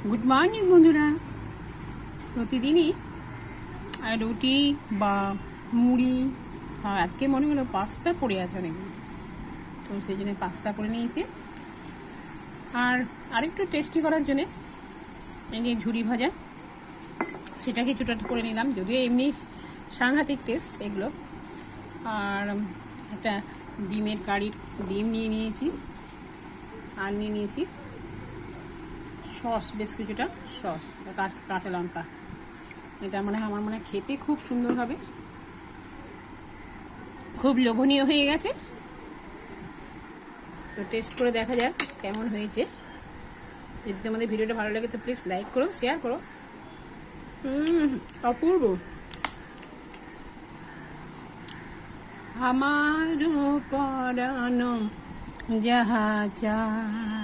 Good morning বন্ধুরা। প্রতিদিনই রুটি বা মুড়ি, আজকে মনে হলো পাস্তা পড়ে আছে অনেকগুলো, তো সেই জন্য পাস্তা করে নিয়েছি। আর আরেকটু টেস্টি করার জন্যে এই যে ঝুরি ভাজা, সেটা কিছুটা করে নিলাম, যদিও এমনি সাংঘাতিক টেস্ট এগুলো। আর একটা ডিমের কারির ডিম নিয়ে নিয়েছি, আর নিয়ে নিয়েছি সস, বেশ কিছুটা সস, কাঁচা লঙ্কা। এটা আমার মনে হয় খেতে খুব সুন্দর হবে, খুব লোভনীয় হয়ে গেছে। তো টেস্ট করে দেখা যাক কেমন হয়েছে। যদি তোমাদের ভিডিওটা ভালো লাগে তো প্লিজ লাইক করো, শেয়ার করো। অপূর্ব। আমার পরানো যাহা চায়